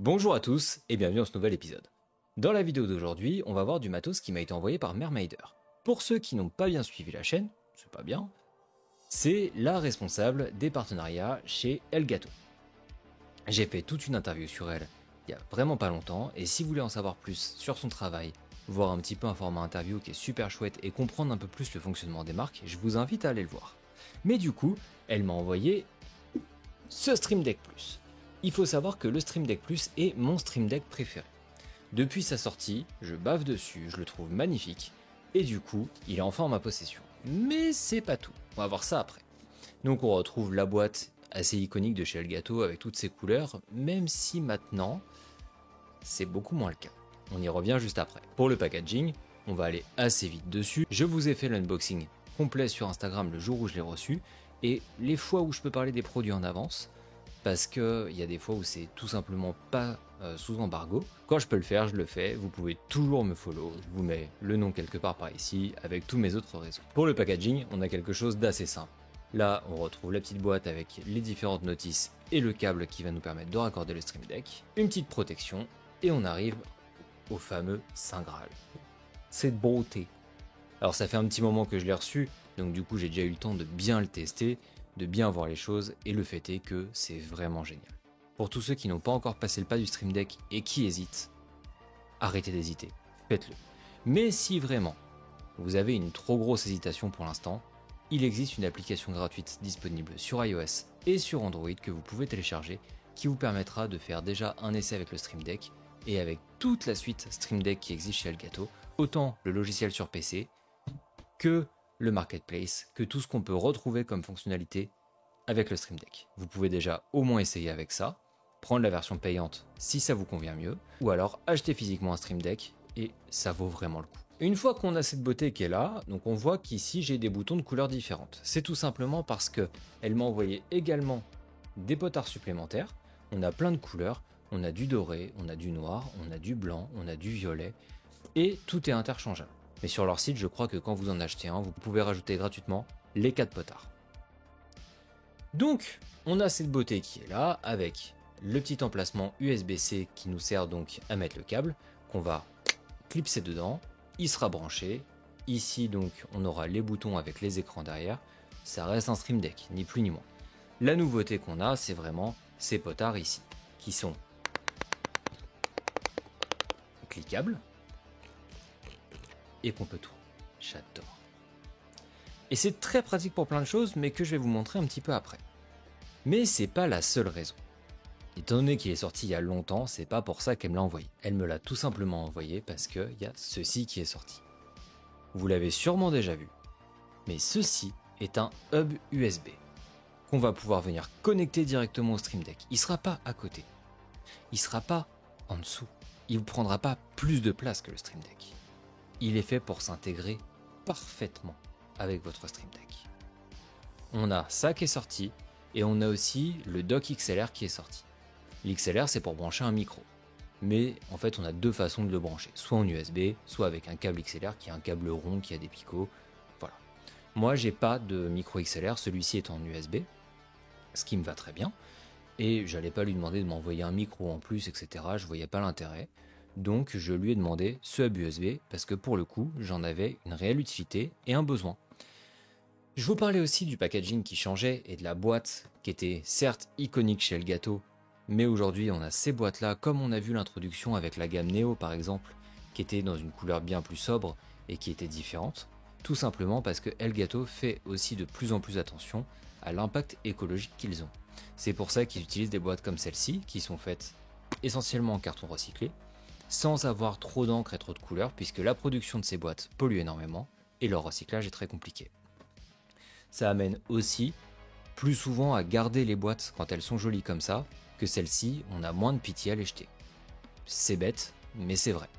Bonjour à tous et bienvenue dans ce nouvel épisode. Dans la vidéo d'aujourd'hui, on va voir du matos qui m'a été envoyé par Mermaider. Pour ceux qui n'ont pas bien suivi la chaîne, c'est pas bien, c'est la responsable des partenariats chez Elgato. J'ai fait toute une interview sur elle il y a vraiment pas longtemps, et si vous voulez en savoir plus sur son travail, voir un petit peu un format interview qui est super chouette et comprendre un peu plus le fonctionnement des marques, je vous invite à aller le voir. Mais du coup, elle m'a envoyé ce Stream Deck Plus. Il faut savoir que le Stream Deck Plus est mon Stream Deck préféré. Depuis sa sortie, je bave dessus, je le trouve magnifique, et du coup, il est enfin en ma possession. Mais c'est pas tout, on va voir ça après. Donc on retrouve la boîte assez iconique de chez Elgato avec toutes ses couleurs, même si maintenant, c'est beaucoup moins le cas. On y revient juste après. Pour le packaging, on va aller assez vite dessus. Je vous ai fait l'unboxing complet sur Instagram le jour où je l'ai reçu, et les fois où je peux parler des produits en avance, parce qu'il y a des fois où c'est tout simplement pas sous embargo. Quand je peux le faire, je le fais. Vous pouvez toujours me follow. Je vous mets le nom quelque part par ici avec tous mes autres réseaux. Pour le packaging, on a quelque chose d'assez simple. Là, on retrouve la petite boîte avec les différentes notices et le câble qui va nous permettre de raccorder le Stream Deck, une petite protection, et on arrive au fameux Saint Graal. Cette beauté. Alors ça fait un petit moment que je l'ai reçu, donc du coup j'ai déjà eu le temps de bien le tester, de bien voir les choses, et le fait est que c'est vraiment génial. Pour tous ceux qui n'ont pas encore passé le pas du Stream Deck et qui hésitent, arrêtez d'hésiter, faites-le. Mais si vraiment vous avez une trop grosse hésitation pour l'instant, il existe une application gratuite disponible sur iOS et sur Android que vous pouvez télécharger, qui vous permettra de faire déjà un essai avec le Stream Deck et avec toute la suite Stream Deck qui existe chez Elgato, autant le logiciel sur PC que le marketplace, que tout ce qu'on peut retrouver comme fonctionnalité avec le Stream Deck. Vous pouvez déjà au moins essayer avec ça, prendre la version payante si ça vous convient mieux, ou alors acheter physiquement un Stream Deck, et ça vaut vraiment le coup. Une fois qu'on a cette beauté qui est là, donc on voit qu'ici j'ai des boutons de couleurs différentes. C'est tout simplement parce que elle m'a envoyé également des potards supplémentaires. On a plein de couleurs, on a du doré, on a du noir, on a du blanc, on a du violet, et tout est interchangeable. Mais sur leur site, je crois que quand vous en achetez un, vous pouvez rajouter gratuitement les 4 potards. Donc, on a cette beauté qui est là, avec le petit emplacement USB-C qui nous sert donc à mettre le câble, qu'on va clipser dedans, il sera branché. Ici donc, on aura les boutons avec les écrans derrière. Ça reste un Stream Deck, ni plus ni moins. La nouveauté qu'on a, c'est vraiment ces potards ici, qui sont cliquables, et qu'on peut tout. J'adore. Et c'est très pratique pour plein de choses, mais que je vais vous montrer un petit peu après. Mais c'est pas la seule raison. Étant donné qu'il est sorti il y a longtemps, c'est pas pour ça qu'elle me l'a envoyé. Elle me l'a tout simplement envoyé parce qu'il y a ceci qui est sorti. Vous l'avez sûrement déjà vu, mais ceci est un hub USB qu'on va pouvoir venir connecter directement au Stream Deck. Il sera pas à côté, il sera pas en dessous, il vous prendra pas plus de place que le Stream Deck. Il est fait pour s'intégrer parfaitement avec votre Stream Deck. On a ça qui est sorti, et on a aussi le dock XLR qui est sorti. L'XLR, c'est pour brancher un micro. Mais en fait, on a deux façons de le brancher. Soit en USB, soit avec un câble XLR qui est un câble rond qui a des picots. Voilà. Moi, j'ai pas de micro XLR, celui-ci est en USB, ce qui me va très bien. Et j'allais pas lui demander de m'envoyer un micro en plus, etc. Je voyais pas l'intérêt. Donc, je lui ai demandé ce hub USB parce que pour le coup, j'en avais une réelle utilité et un besoin. Je vous parlais aussi du packaging qui changeait et de la boîte qui était certes iconique chez Elgato, mais aujourd'hui on a ces boîtes-là, comme on a vu l'introduction avec la gamme Neo par exemple, qui était dans une couleur bien plus sobre et qui était différente, tout simplement parce que Elgato fait aussi de plus en plus attention à l'impact écologique qu'ils ont. C'est pour ça qu'ils utilisent des boîtes comme celle-ci, qui sont faites essentiellement en carton recyclé, sans avoir trop d'encre et trop de couleurs, puisque la production de ces boîtes pollue énormément et leur recyclage est très compliqué. Ça amène aussi plus souvent à garder les boîtes quand elles sont jolies comme ça, que celles-ci, on a moins de pitié à les jeter. C'est bête, mais c'est vrai.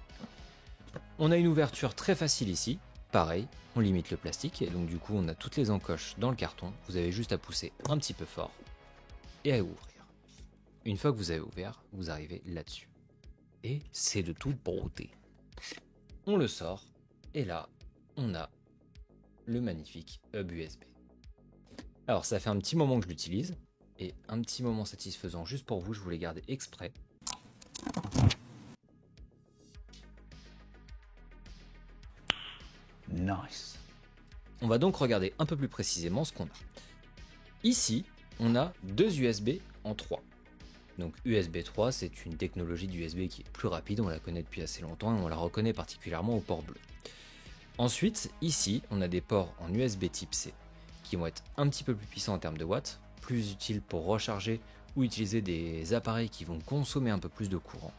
On a une ouverture très facile ici, pareil, on limite le plastique, et donc du coup on a toutes les encoches dans le carton, vous avez juste à pousser un petit peu fort, et à ouvrir. Une fois que vous avez ouvert, vous arrivez là-dessus. Et c'est de toute beauté. On le sort, et là, on a le magnifique hub USB. Alors ça fait un petit moment que je l'utilise, et un petit moment satisfaisant juste pour vous, je voulais garder exprès. Nice. On va donc regarder un peu plus précisément ce qu'on a. Ici, on a deux USB en 3. Donc USB 3, c'est une technologie d'USB qui est plus rapide, on la connaît depuis assez longtemps et on la reconnaît particulièrement au port bleu. Ensuite, ici, on a des ports en USB type C qui vont être un petit peu plus puissants en termes de watts, plus utiles pour recharger ou utiliser des appareils qui vont consommer un peu plus de courant.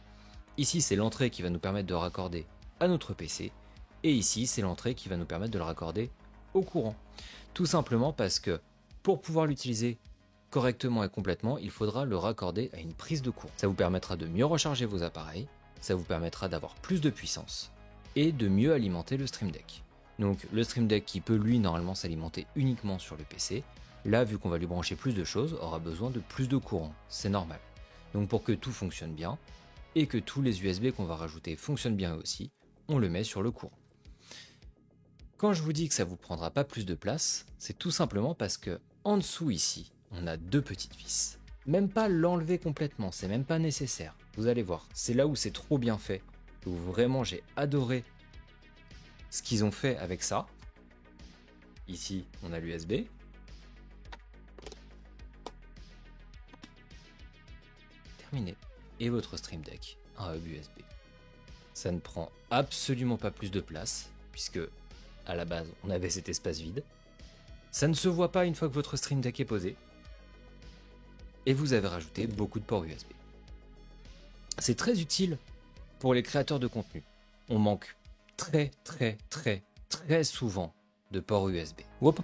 Ici, c'est l'entrée qui va nous permettre de raccorder à notre PC et ici, c'est l'entrée qui va nous permettre de le raccorder au courant. Tout simplement parce que pour pouvoir l'utiliser correctement et complètement, il faudra le raccorder à une prise de courant. Ça vous permettra de mieux recharger vos appareils, ça vous permettra d'avoir plus de puissance et de mieux alimenter le Stream Deck. Donc le Stream Deck qui peut lui normalement s'alimenter uniquement sur le PC, là vu qu'on va lui brancher plus de choses, aura besoin de plus de courant, c'est normal. Donc pour que tout fonctionne bien et que tous les USB qu'on va rajouter fonctionnent bien aussi, on le met sur le courant. Quand je vous dis que ça vous prendra pas plus de place, c'est tout simplement parce que en dessous ici, on a deux petites vis. Même pas l'enlever complètement, c'est même pas nécessaire. Vous allez voir, c'est là où c'est trop bien fait, où vraiment j'ai adoré ce qu'ils ont fait avec ça. Ici, on a l'USB. Terminé. Et votre Stream Deck, un hub USB. Ça ne prend absolument pas plus de place, puisque à la base, on avait cet espace vide. Ça ne se voit pas une fois que votre Stream Deck est posé. Et vous avez rajouté beaucoup de ports USB. C'est très utile pour les créateurs de contenu. On manque très souvent de ports USB. Hop,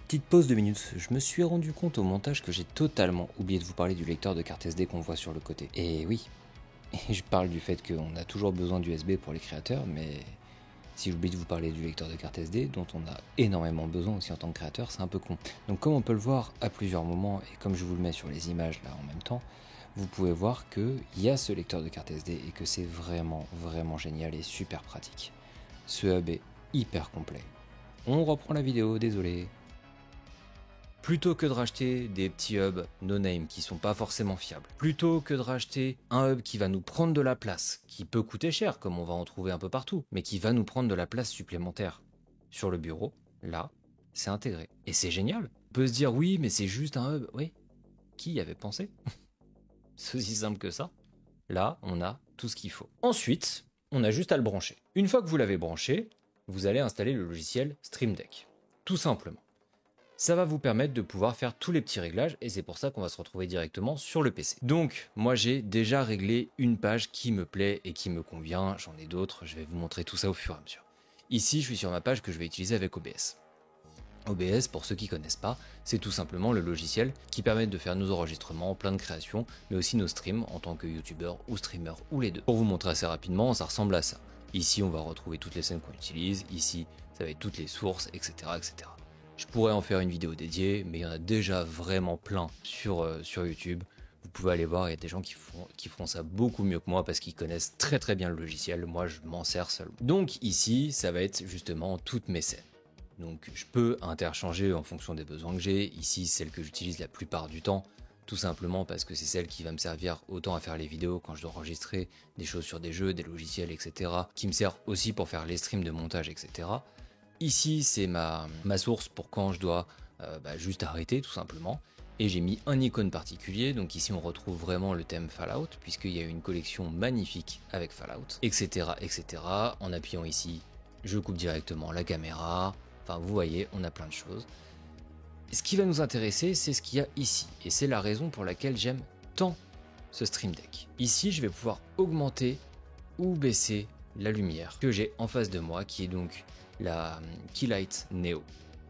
petite pause 2 minutes. Je me suis rendu compte au montage que j'ai totalement oublié de vous parler du lecteur de carte SD qu'on voit sur le côté. Et oui, je parle du fait qu'on a toujours besoin d'USB pour les créateurs, mais si j'oublie de vous parler du lecteur de carte SD, dont on a énormément besoin aussi en tant que créateur, c'est un peu con. Donc comme on peut le voir à plusieurs moments, et comme je vous le mets sur les images là en même temps, vous pouvez voir qu'il y a ce lecteur de carte SD et que c'est vraiment génial et super pratique. Ce hub est hyper complet. On reprend la vidéo, désolé. Plutôt que de racheter des petits hubs no-name qui sont pas forcément fiables, plutôt que de racheter un hub qui va nous prendre de la place, qui peut coûter cher comme on va en trouver un peu partout, mais qui va nous prendre de la place supplémentaire sur le bureau, là, c'est intégré. Et c'est génial. On peut se dire oui, mais c'est juste un hub. Oui, qui y avait pensé? C'est aussi simple que ça. Là, on a tout ce qu'il faut. Ensuite, on a juste à le brancher. Une fois que vous l'avez branché, vous allez installer le logiciel Stream Deck. Tout simplement. Ça va vous permettre de pouvoir faire tous les petits réglages et c'est pour ça qu'on va se retrouver directement sur le PC. Donc, moi j'ai déjà réglé une page qui me plaît et qui me convient. J'en ai d'autres, je vais vous montrer tout ça au fur et à mesure. Ici, je suis sur ma page que je vais utiliser avec OBS. OBS, pour ceux qui ne connaissent pas, c'est tout simplement le logiciel qui permet de faire nos enregistrements, plein de créations, mais aussi nos streams en tant que youtubeur ou streamer ou les deux. Pour vous montrer assez rapidement, ça ressemble à ça. Ici, on va retrouver toutes les scènes qu'on utilise, ici, ça va être toutes les sources, etc. etc. Je pourrais en faire une vidéo dédiée, mais il y en a déjà vraiment plein sur YouTube. Vous pouvez aller voir, il y a des gens qui feront ça beaucoup mieux que moi parce qu'ils connaissent très bien le logiciel. Moi, je m'en sers seul. Donc ici, ça va être justement toutes mes scènes. Donc je peux interchanger en fonction des besoins que j'ai. Ici, celle que j'utilise la plupart du temps, tout simplement parce que c'est celle qui va me servir autant à faire les vidéos quand je dois enregistrer des choses sur des jeux, des logiciels, etc. Qui me sert aussi pour faire les streams de montage, etc. Ici, c'est ma source pour quand je dois juste arrêter, tout simplement. Et j'ai mis un icône particulier, donc ici on retrouve vraiment le thème Fallout, puisqu'il y a une collection magnifique avec Fallout, etc. etc. En appuyant ici, je coupe directement la caméra. Enfin, vous voyez, on a plein de choses. Ce qui va nous intéresser, c'est ce qu'il y a ici. Et c'est la raison pour laquelle j'aime tant ce Stream Deck. Ici, je vais pouvoir augmenter ou baisser la lumière que j'ai en face de moi, qui est donc la Keylight Neo,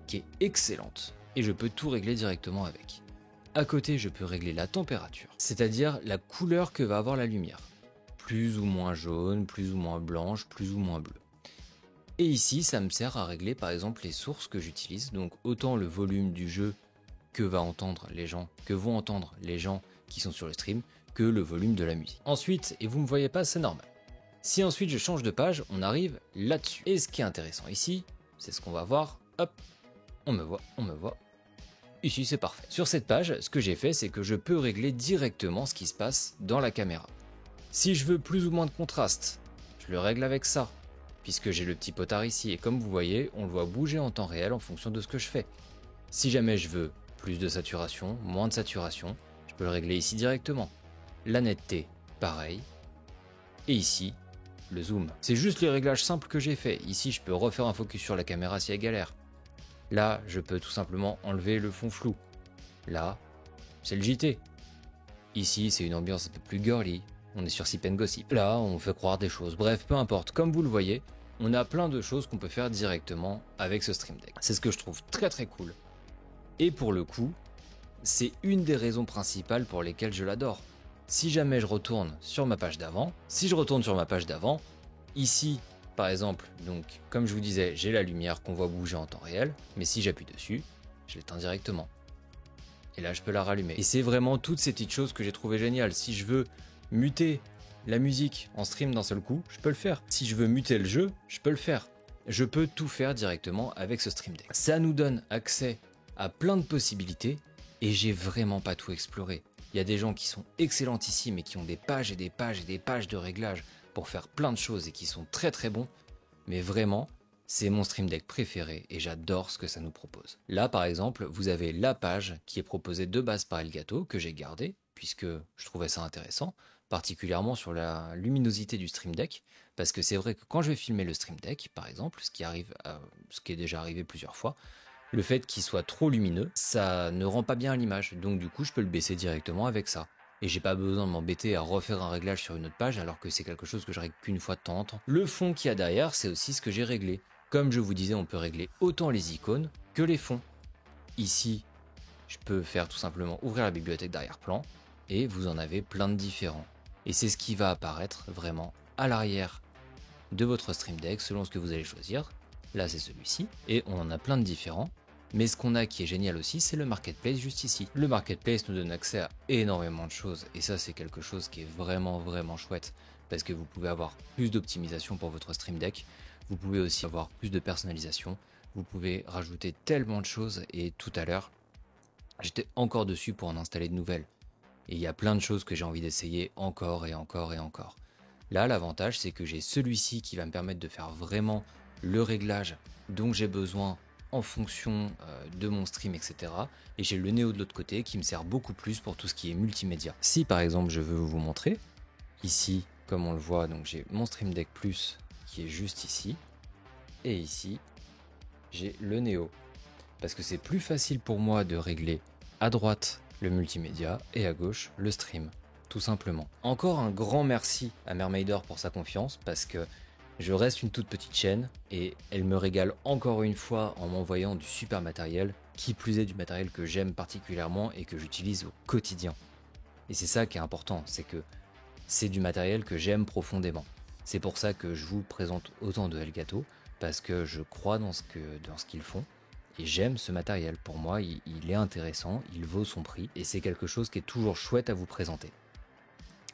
qui est excellente. Et je peux tout régler directement avec. À côté, je peux régler la température, c'est-à-dire la couleur que va avoir la lumière. Plus ou moins jaune, plus ou moins blanche, plus ou moins bleue. Et ici, ça me sert à régler par exemple les sources que j'utilise, donc autant le volume du jeu que vont entendre les gens qui sont sur le stream, que le volume de la musique. Ensuite, et vous me voyez pas, c'est normal. Si ensuite je change de page, on arrive là-dessus. Et ce qui est intéressant ici, c'est ce qu'on va voir. Hop, on me voit. Ici, c'est parfait. Sur cette page, ce que j'ai fait, c'est que je peux régler directement ce qui se passe dans la caméra. Si je veux plus ou moins de contraste, je le règle avec ça, puisque j'ai le petit potard ici, et comme vous voyez, on le voit bouger en temps réel en fonction de ce que je fais. Si jamais je veux plus de saturation, moins de saturation, je peux le régler ici directement. La netteté, pareil. Et ici, le zoom. C'est juste les réglages simples que j'ai fait. Ici, je peux refaire un focus sur la caméra si elle galère. Là, je peux tout simplement enlever le fond flou. Là, c'est le JT. Ici, c'est une ambiance un peu plus girly. On est sur Sip and Gossip. Là, on fait croire des choses. Bref, peu importe. Comme vous le voyez, on a plein de choses qu'on peut faire directement avec ce Stream Deck. C'est ce que je trouve très très cool. Et pour le coup, c'est une des raisons principales pour lesquelles je l'adore. Si jamais je retourne sur ma page d'avant, ici, par exemple, donc comme je vous disais, j'ai la lumière qu'on voit bouger en temps réel, mais si j'appuie dessus, je l'éteins directement. Et là, je peux la rallumer. Et c'est vraiment toutes ces petites choses que j'ai trouvé géniales. Si je veux muter la musique en stream d'un seul coup, je peux le faire. Si je veux muter le jeu, je peux le faire. Je peux tout faire directement avec ce Stream Deck. Ça nous donne accès à plein de possibilités et j'ai vraiment pas tout exploré. Il y a des gens qui sont excellentissimes et qui ont des pages et des pages et des pages de réglages pour faire plein de choses et qui sont très très bons. Mais vraiment, c'est mon Stream Deck préféré et j'adore ce que ça nous propose. Là par exemple, vous avez la page qui est proposée de base par Elgato que j'ai gardée puisque je trouvais ça intéressant, particulièrement sur la luminosité du Stream Deck, parce que c'est vrai que quand je vais filmer le Stream Deck, par exemple, ce qui est déjà arrivé plusieurs fois, le fait qu'il soit trop lumineux, ça ne rend pas bien à l'image, donc du coup je peux le baisser directement avec ça. Et j'ai pas besoin de m'embêter à refaire un réglage sur une autre page alors que c'est quelque chose que je règle qu'une fois de temps en temps. Le fond qu'il y a derrière, c'est aussi ce que j'ai réglé. Comme je vous disais, on peut régler autant les icônes que les fonds. Ici, je peux faire tout simplement ouvrir la bibliothèque d'arrière-plan et vous en avez plein de différents. Et c'est ce qui va apparaître vraiment à l'arrière de votre Stream Deck selon ce que vous allez choisir. Là c'est celui-ci et on en a plein de différents. Mais ce qu'on a qui est génial aussi, c'est le Marketplace juste ici. Le Marketplace nous donne accès à énormément de choses et ça c'est quelque chose qui est vraiment chouette parce que vous pouvez avoir plus d'optimisation pour votre Stream Deck. Vous pouvez aussi avoir plus de personnalisation. Vous pouvez rajouter tellement de choses et tout à l'heure, j'étais encore dessus pour en installer de nouvelles. Et il y a plein de choses que j'ai envie d'essayer encore et encore et encore. Là, l'avantage, c'est que j'ai celui-ci qui va me permettre de faire vraiment le réglage dont j'ai besoin en fonction de mon stream, etc. Et j'ai le Neo de l'autre côté qui me sert beaucoup plus pour tout ce qui est multimédia. Si par exemple, je veux vous montrer, ici, comme on le voit, donc j'ai mon Stream Deck Plus qui est juste ici. Et ici, j'ai le Neo. Parce que c'est plus facile pour moi de régler à droite le multimédia et à gauche le stream, tout simplement. Encore un grand merci à Mermaider pour sa confiance parce que je reste une toute petite chaîne et elle me régale encore une fois en m'envoyant du super matériel, qui plus est du matériel que j'aime particulièrement et que j'utilise au quotidien. Et c'est ça qui est important, c'est que c'est du matériel que j'aime profondément. C'est pour ça que je vous présente autant de Elgato, parce que je crois dans ce qu'ils font. Et j'aime ce matériel, pour moi il est intéressant, il vaut son prix et c'est quelque chose qui est toujours chouette à vous présenter.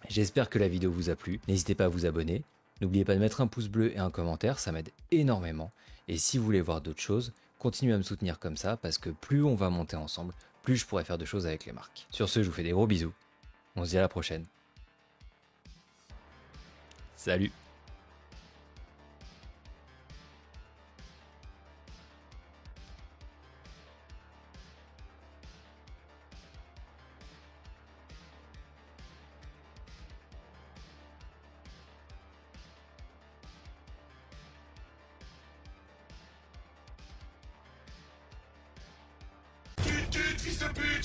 J'espère que la vidéo vous a plu, n'hésitez pas à vous abonner, n'oubliez pas de mettre un pouce bleu et un commentaire, ça m'aide énormément. Et si vous voulez voir d'autres choses, continuez à me soutenir comme ça parce que plus on va monter ensemble, plus je pourrai faire de choses avec les marques. Sur ce, je vous fais des gros bisous, on se dit à la prochaine. Salut! Fils de pute!